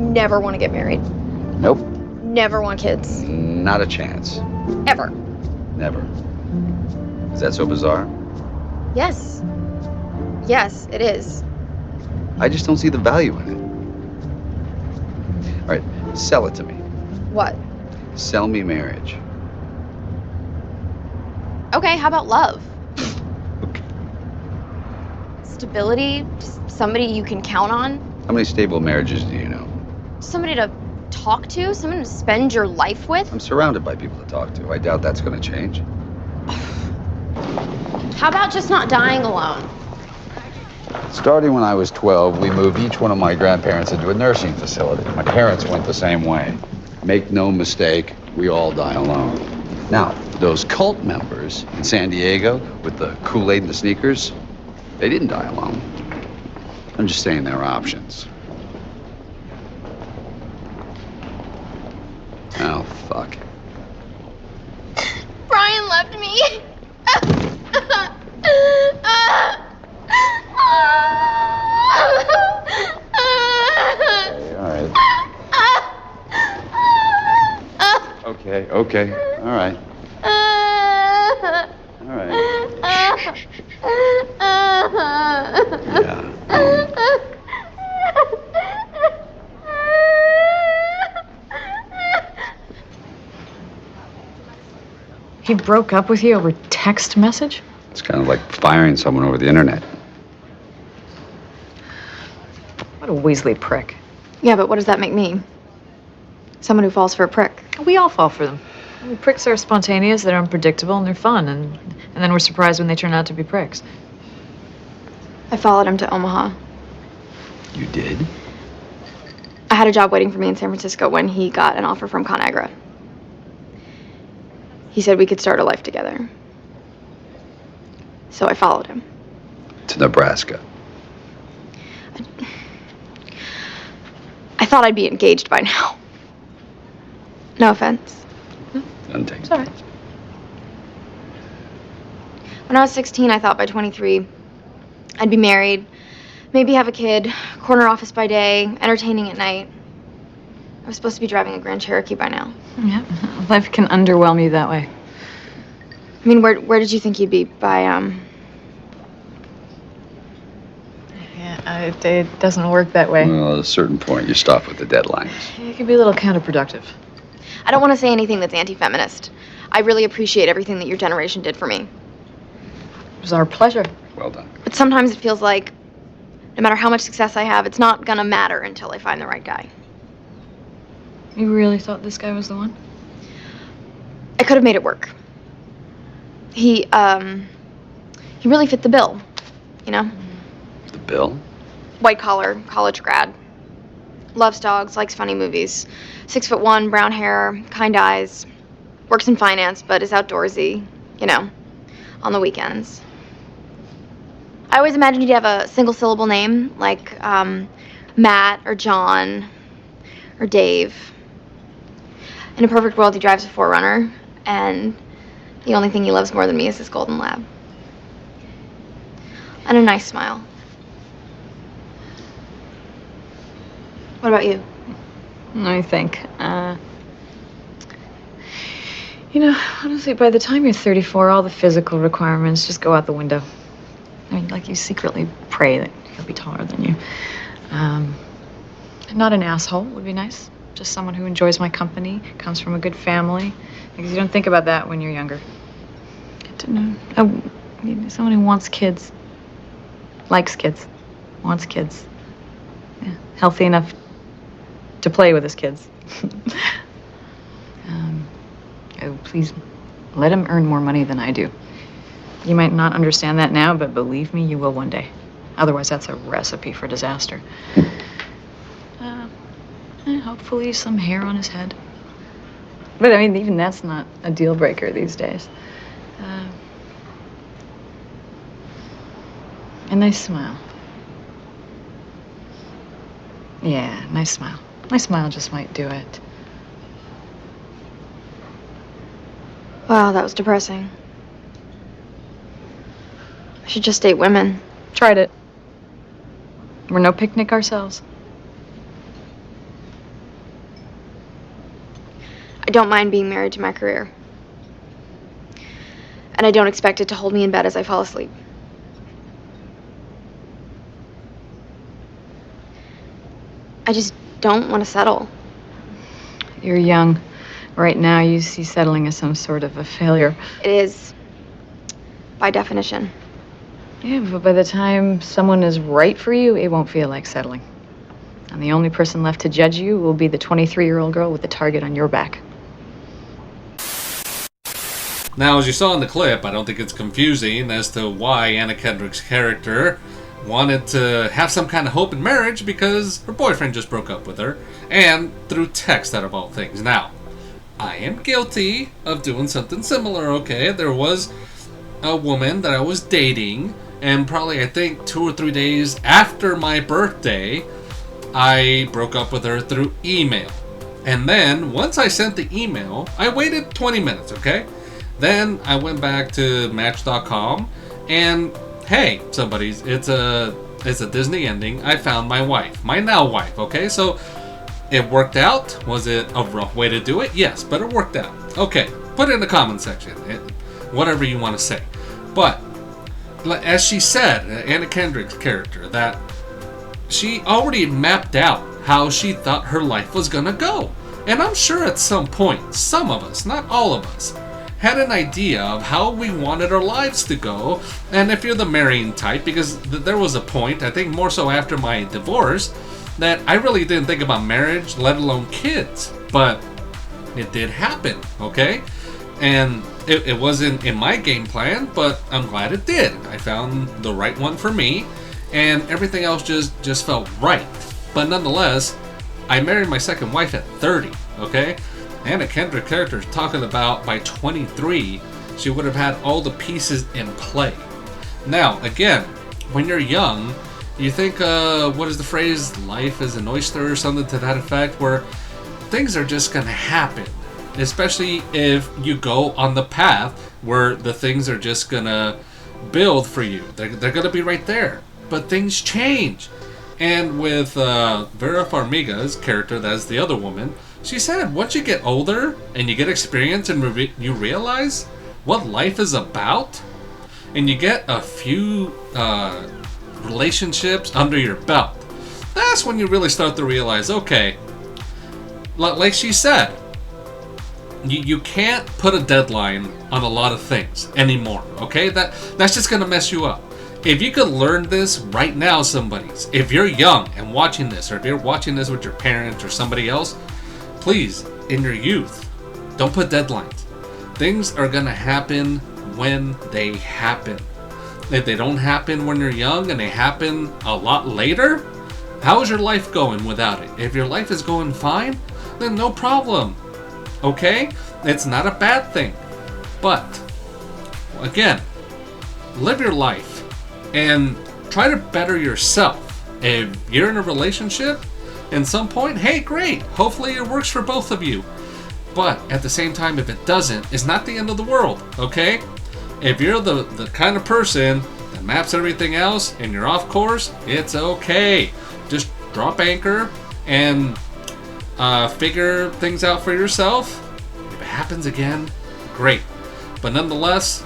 never want to get married. Nope. Never want kids. Not a chance. Ever. Never. Is that so bizarre? Yes. Yes, it is. I just don't see the value in it. All right, sell it to me. What? Sell me marriage. Okay, how about love? Okay. Stability, just somebody you can count on. How many stable marriages do you know? Somebody to talk to, someone to spend your life with. I'm surrounded by people to talk to. I doubt that's going to change. How about just not dying alone? Starting when I was 12, we moved each one of my grandparents into a nursing facility. My parents went the same way. Make no mistake, we all die alone. Now, those cult members in San Diego with the Kool-Aid and the sneakers, they didn't die alone. I'm just saying there are options. Oh, fuck. Brian left me. Okay, all right. Okay, all right. All right. Yeah. He broke up with you over text message? It's kind of like firing someone over the internet. What a Weasley prick. Yeah, but what does that make me? Someone who falls for a prick. We all fall for them. I mean, pricks are spontaneous, they're unpredictable, and they're fun, and then we're surprised when they turn out to be pricks. I followed him to Omaha. You did? I had a job waiting for me in San Francisco when he got an offer from ConAgra. He said we could start a life together. So I followed him. To Nebraska. I thought I'd be engaged by now. No offense. None taken. It's all right. When I was 16, I thought by 23, I'd be married, maybe have a kid, corner office by day, entertaining at night. I was supposed to be driving a Grand Cherokee by now. Yeah, life can underwhelm you that way. I mean, where did you think you'd be by, Yeah, it doesn't work that way. Well, at a certain point, you stop with the deadlines. It can be a little counterproductive. I don't want to say anything that's anti-feminist. I really appreciate everything that your generation did for me. It was our pleasure. Well done. But sometimes it feels like no matter how much success I have, it's not gonna matter until I find the right guy. You really thought this guy was the one? I could have made it work. He really fit the bill, you know? The bill? White collar, college grad. Loves dogs, likes funny movies. 6'1", brown hair, kind eyes. Works in finance, but is outdoorsy, you know, on the weekends. I always imagined he'd have a single syllable name, like Matt or John or Dave. In a perfect world, he drives a 4Runner, and the only thing he loves more than me is his golden lab. And a nice smile. What about you? Let me think. You know, honestly, by the time you're 34, all the physical requirements just go out the window. I mean, like, you secretly pray that he'll be taller than you. Not an asshole would be nice. Just someone who enjoys my company, comes from a good family. Because you don't think about that when you're younger. Get to know. Oh, someone who wants kids. Likes kids. Wants kids. Yeah, healthy enough to play with his kids. Oh, please, let him earn more money than I do. You might not understand that now, but believe me, you will one day. Otherwise, that's a recipe for disaster. Hopefully some hair on his head. But, I mean, even that's not a deal breaker these days. A nice smile. Yeah, nice smile. My smile just might do it. Wow, that was depressing. I should just date women. Tried it. We're no picnic ourselves. don't mind being married to my career. And I don't expect it to hold me in bed as I fall asleep. I just don't want to settle. You're young. Right now, you see settling as some sort of a failure. It is, by definition. Yeah, but by the time someone is right for you, it won't feel like settling. And the only person left to judge you will be the 23-year-old girl with the target on your back. Now, as you saw in the clip, I don't think it's confusing as to why Anna Kendrick's character wanted to have some kind of hope in marriage because her boyfriend just broke up with her, and through text out of all things. Now, I am guilty of doing something similar, okay? There was a woman that I was dating, and probably, I think, 2 or 3 days after my birthday, I broke up with her through email. And then, once I sent the email, I waited 20 minutes, okay? Then I went back to Match.com, and hey, it's a Disney ending. I found my wife, my now wife, okay? So it worked out. Was it a rough way to do it? Yes, but it worked out. Okay, put it in the comment section, whatever you want to say. But as she said, Anna Kendrick's character, that she already mapped out how she thought her life was gonna go. And I'm sure at some point, some of us, not all of us, had an idea of how we wanted our lives to go. And if you're the marrying type, because there was a point, I think more so after my divorce, that I really didn't think about marriage, let alone kids. But it did happen, okay? And it wasn't in my game plan, but I'm glad it did. I found the right one for me, and everything else just felt right. But nonetheless, I married my second wife at 30, okay? Anna Kendrick character is talking about by 23, she would have had all the pieces in play. Now, again, when you're young, you think, what is the phrase? Life is an oyster or something to that effect, where things are just going to happen. Especially if you go on the path where the things are just going to build for you. They're going to be right there. But things change. And with Vera Farmiga's character, that's the other woman, she said, once you get older and you get experience and you realize what life is about, and you get a few relationships under your belt, that's when you really start to realize, okay, like she said, you can't put a deadline on a lot of things anymore, okay? That's just going to mess you up. If you could learn this right now, if you're young and watching this, or if you're watching this with your parents or somebody else, please, in your youth, don't put deadlines. Things are going to happen when they happen. If they don't happen when you're young and they happen a lot later, how is your life going without it? If your life is going fine, then no problem. Okay? It's not a bad thing. But, again, live your life and try to better yourself. If you're in a relationship, at some point, hey, great. Hopefully it works for both of you. But at the same time, if it doesn't, it's not the end of the world, okay? If you're the kind of person that maps everything else and you're off course, it's okay. Just drop anchor and figure things out for yourself. If it happens again, great. But nonetheless,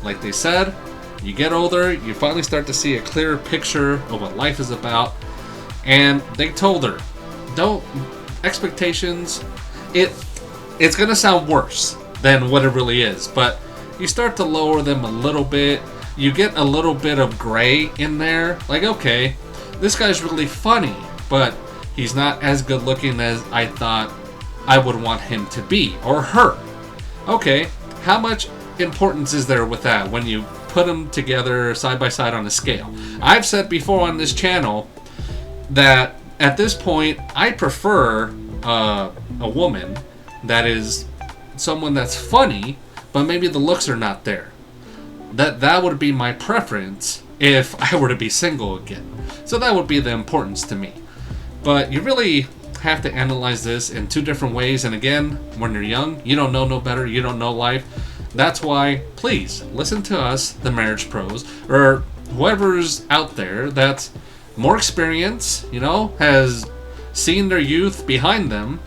like they said, you get older, you finally start to see a clearer picture of what life is about. And they told her, don't expectations. It's gonna sound worse than what it really is, but you start to lower them a little bit. You get a little bit of gray in there. Like, okay, this guy's really funny, but he's not as good looking as I thought I would want him to be, or her. Okay, how much importance is there with that when you put them together side by side on a scale? I've said before on this channel that at this point I prefer a woman that is someone that's funny, but maybe the looks are not there. That would be my preference if I were to be single again. So that would be the importance to me. But you really have to analyze this in two different ways. And again, when you're young, you don't know no better, you don't know life. That's why, please, listen to us, the marriage pros, or whoever's out there that's more experience, has seen their youth behind them.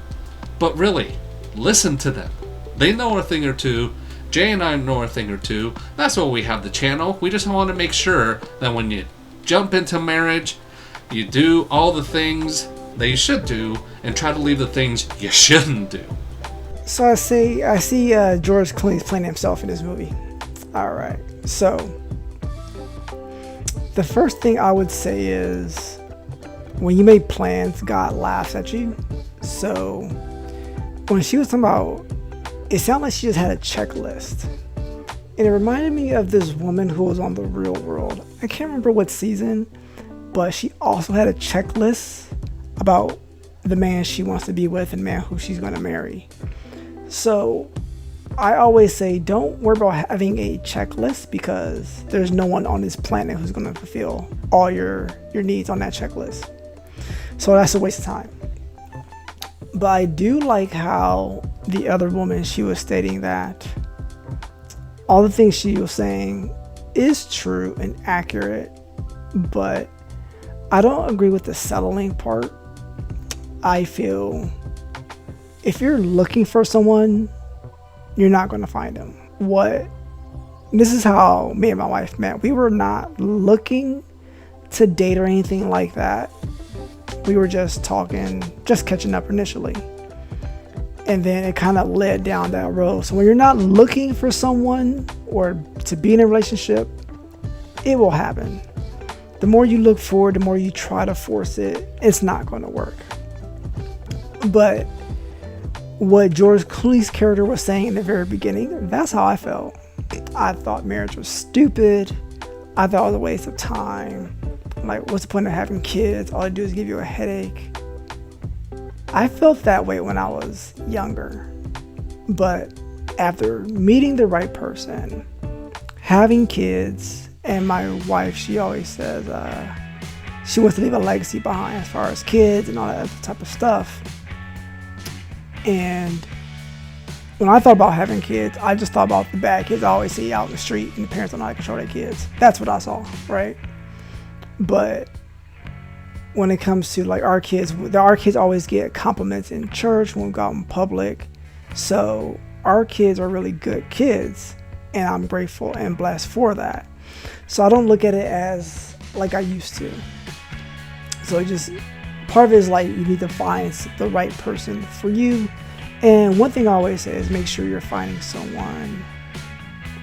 But really, Listen to them. They know a thing or two. Jay and I know a thing or two. That's why we have the channel. We just want to make sure that when you jump into marriage, you do all the things that you should do and try to leave the things you shouldn't do. So I see George Clooney's playing himself in this movie. All right. So the first thing I would say is when you make plans, God laughs at you. So when she was talking about, it sounded like she just had a checklist. And it reminded me of this woman who was on The Real World. I can't remember what season, but she also had a checklist about the man she wants to be with and man who she's going to marry. So I always say, don't worry about having a checklist, because there's no one on this planet who's going to fulfill all your needs on that checklist. So that's a waste of time. But I do like how the other woman, she was stating that all the things she was saying is true and accurate, but I don't agree with the settling part. I feel if you're looking for someone, you're not going to find them. This is how me and my wife met. We were not looking to date or anything like that. We were just talking, just catching up initially. And then it kind of led down that road. So when you're not looking for someone or to be in a relationship, it will happen. The more you look for it, the more you try to force it, it's not going to work. But what George Clooney's character was saying in the very beginning, that's how I felt. I thought marriage was stupid. I thought it was a waste of time. Like, what's the point of having kids? All they do is give you a headache. I felt that way when I was younger. But after meeting the right person, having kids, and my wife, she always says she wants to leave a legacy behind as far as kids and all that other type of stuff. And when I thought about having kids, I just thought about the bad kids I always see out in the street and the parents don't know how to control their kids. That's what I saw, right? But when it comes to like our kids always get compliments in church when we go out in public. So our kids are really good kids, and I'm grateful and blessed for that. So I don't look at it as like I used to. So just part of it is like you need to find the right person for you. And one thing I always say is make sure you're finding someone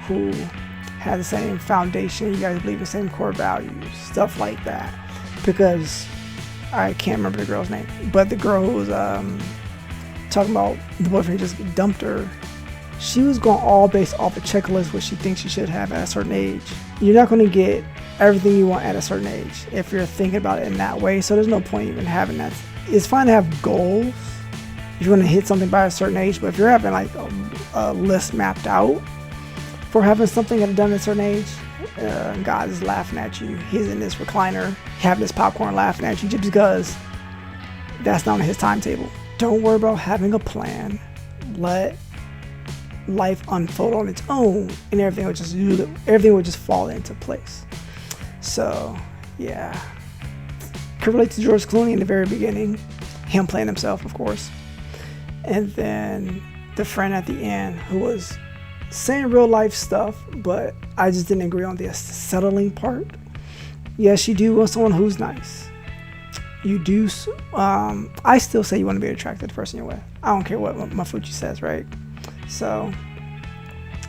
who has the same foundation, you guys believe the same core values, stuff like that. Because I can't remember the girl's name, but the girl who was talking about the boyfriend just dumped her, she was going all based off a checklist what she thinks she should have at a certain age. You're not going to get everything you want at a certain age if you're thinking about it in that way. So there's no point even having that. It's fine to have goals if you're going to hit something by a certain age, but if you're having like a list mapped out for having something done at a certain age, God is laughing at you. He's in this recliner having this popcorn laughing at you just because that's not on his timetable. Don't worry about having a plan. Let life unfold on its own, and everything will just fall into place. So yeah, could relate to George Clooney in the very beginning, him playing himself, of course, and then the friend at the end who was saying real life stuff, but I just didn't agree on the settling part. Yes, you do want someone who's nice. You do. I still say you want to be attracted to the person you're with. I don't care what Mafuchi says, right? So,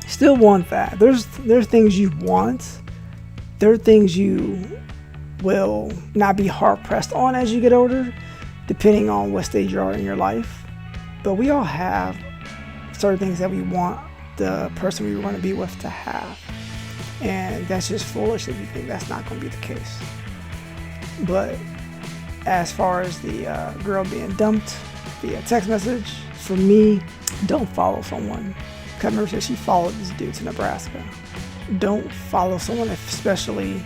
still want that. There's things you want. There are things you will not be hard pressed on as you get older, depending on what stage you are in your life. But we all have certain things that we want the person we want to be with to have, and that's just foolish if you think that's not going to be the case. But as far as the girl being dumped via text message, for me, don't follow someone. I remember said she followed this dude to Nebraska. Don't follow someone, especially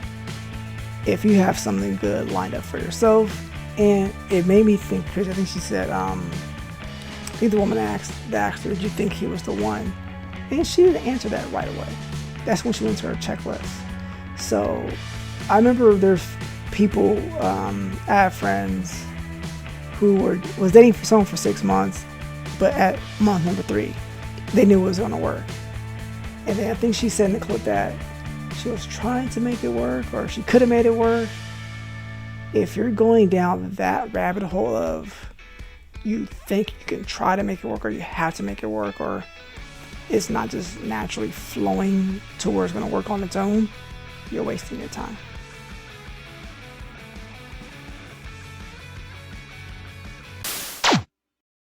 if you have something good lined up for yourself. And it made me think, because I think she said, I think the woman asked her, did you think he was the one? And she didn't answer that right away. That's when she went to her checklist. So I remember there's people, I have friends who was dating for someone for 6 months, But at month number 3, they knew it was going to work. And then I think she said in the clip that she was trying to make it work, or she could have made it work. If you're going down that rabbit hole of you think you can try to make it work, or you have to make it work, or it's not just naturally flowing to where it's going to work on its own, you're wasting your time.